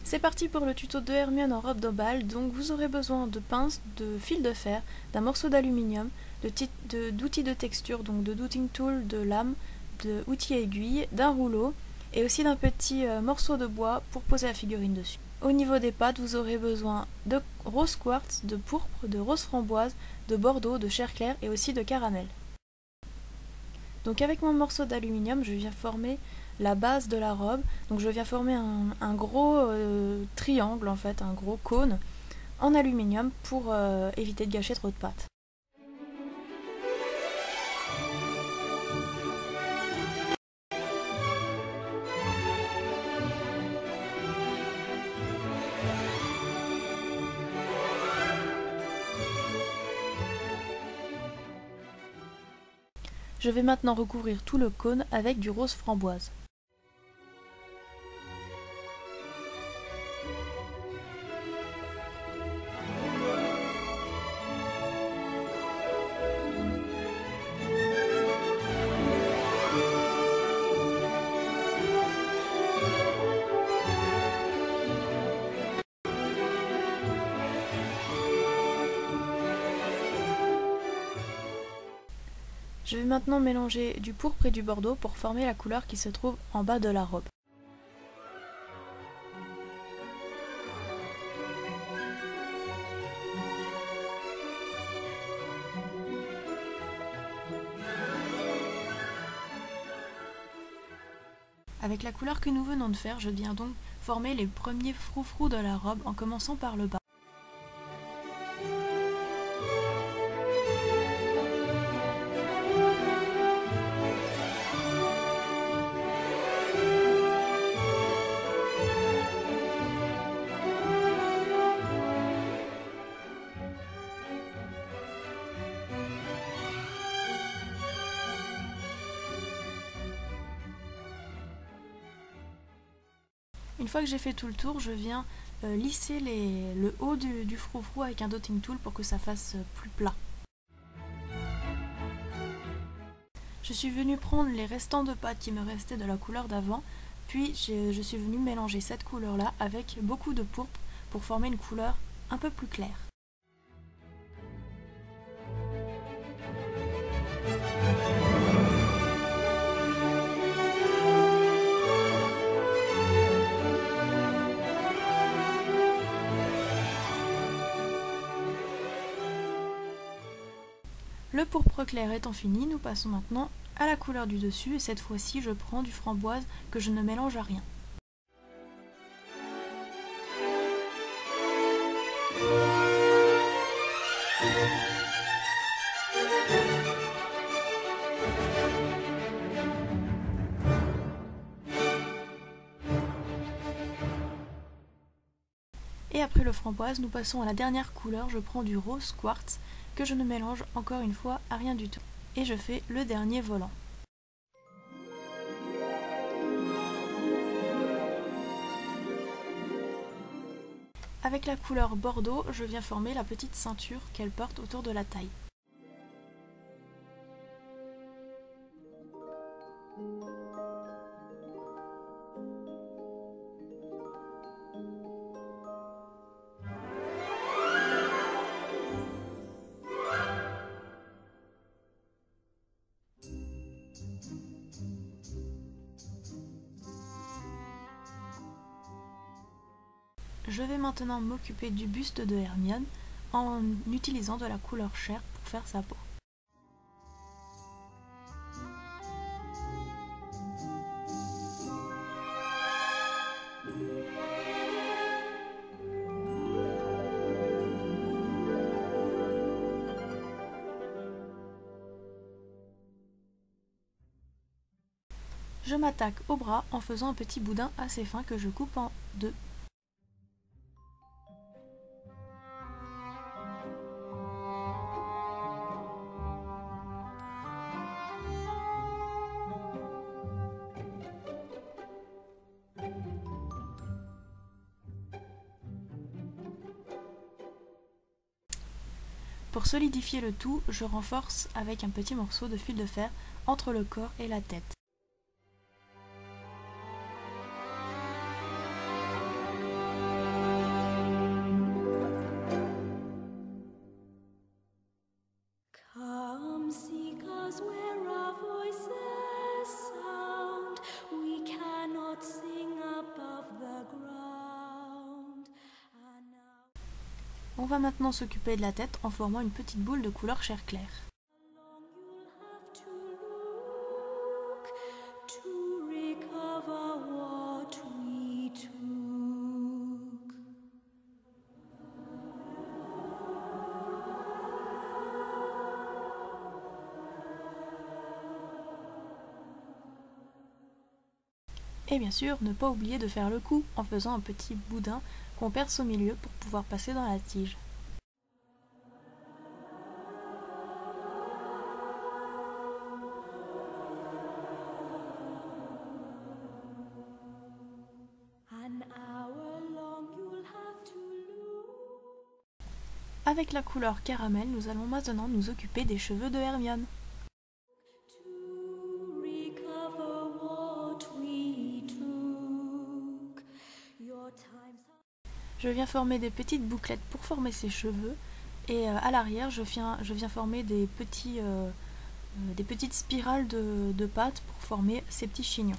C'est parti pour le tuto de Hermione en robe de bal. Donc vous aurez besoin de pinces, de fil de fer, d'un morceau d'aluminium, d'outils de texture, donc de douting tool, de lame, d'outils aiguilles, d'un rouleau et aussi d'un petit morceau de bois pour poser la figurine dessus. Au niveau des pâtes, vous aurez besoin de rose quartz, de pourpre, de rose framboise, de bordeaux, de chair claire et aussi de caramel. Donc avec mon morceau d'aluminium, je viens former la base de la robe. Donc je viens former un gros triangle, en fait, un gros cône en aluminium pour éviter de gâcher trop de pâte. Je vais maintenant recouvrir tout le cône avec du rose framboise. Je vais maintenant mélanger du pourpre et du bordeaux pour former la couleur qui se trouve en bas de la robe. Avec la couleur que nous venons de faire, je viens donc former les premiers froufrous de la robe en commençant par le bas. Une fois que j'ai fait tout le tour, je viens lisser le haut du froufrou avec un dotting tool pour que ça fasse plus plat. Je suis venue prendre les restants de pâte qui me restaient de la couleur d'avant, puis je suis venue mélanger cette couleur-là avec beaucoup de pourpre pour former une couleur un peu plus claire. Le pourpre clair étant fini, nous passons maintenant à la couleur du dessus et cette fois-ci je prends du framboise que je ne mélange à rien. Et après le framboise, nous passons à la dernière couleur, je prends du rose quartz que je ne mélange encore une fois à rien du tout. Et je fais le dernier volant. Avec la couleur bordeaux, je viens former la petite ceinture qu'elle porte autour de la taille. Je vais maintenant m'occuper du buste de Hermione en utilisant de la couleur chair pour faire sa peau. Je m'attaque au bras en faisant un petit boudin assez fin que je coupe en deux. Pour solidifier le tout, je renforce avec un petit morceau de fil de fer entre le corps et la tête. On va maintenant s'occuper de la tête en formant une petite boule de couleur chair claire. Et bien sûr, ne pas oublier de faire le cou en faisant un petit boudin qu'on perce au milieu pour pouvoir passer dans la tige. Avec la couleur caramel, nous allons maintenant nous occuper des cheveux de Hermione. Je viens former des petites bouclettes pour former ses cheveux et à l'arrière je viens former des petites spirales de pâte pour former ces petits chignons.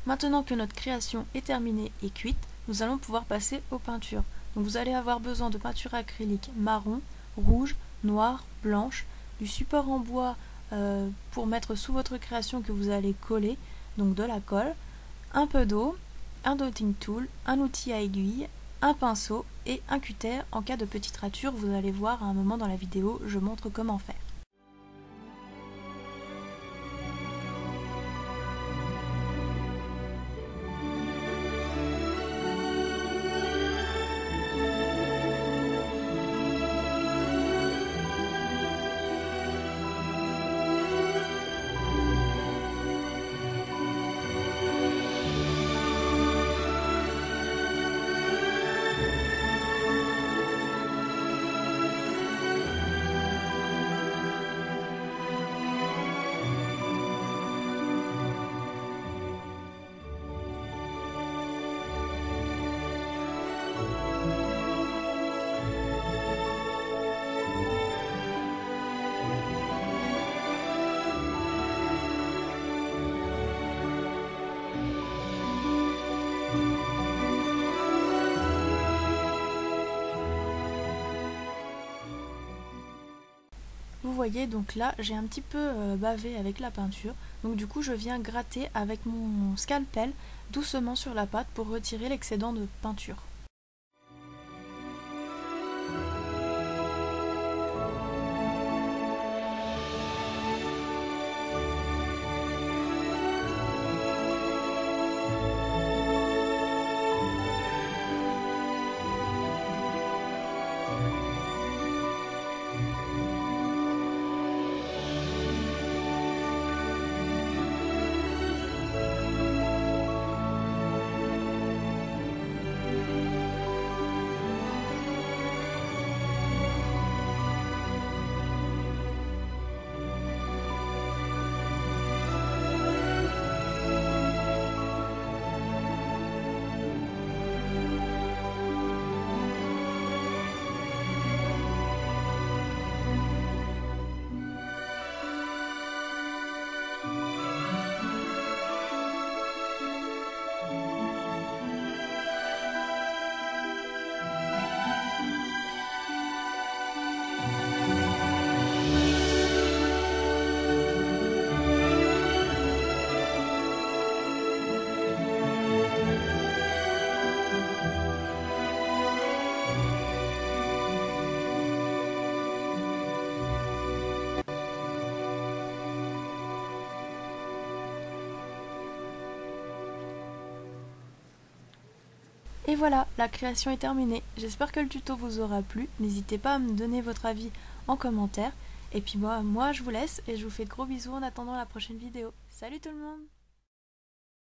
Maintenant que notre création est terminée et cuite, nous allons pouvoir passer aux peintures. Donc vous allez avoir besoin de peinture acrylique marron, rouge, noire, blanche, du support en bois pour mettre sous votre création que vous allez coller, donc de la colle, un peu d'eau, un dotting tool, un outil à aiguille, un pinceau et un cutter en cas de petite rature. Vous allez voir à un moment dans la vidéo, je montre comment faire. Vous voyez, donc là j'ai un petit peu bavé avec la peinture, donc du coup je viens gratter avec mon scalpel doucement sur la pâte pour retirer l'excédent de peinture. Et voilà, la création est terminée. J'espère que le tuto vous aura plu. N'hésitez pas à me donner votre avis en commentaire. Et puis moi je vous laisse et je vous fais de gros bisous en attendant la prochaine vidéo. Salut tout le monde!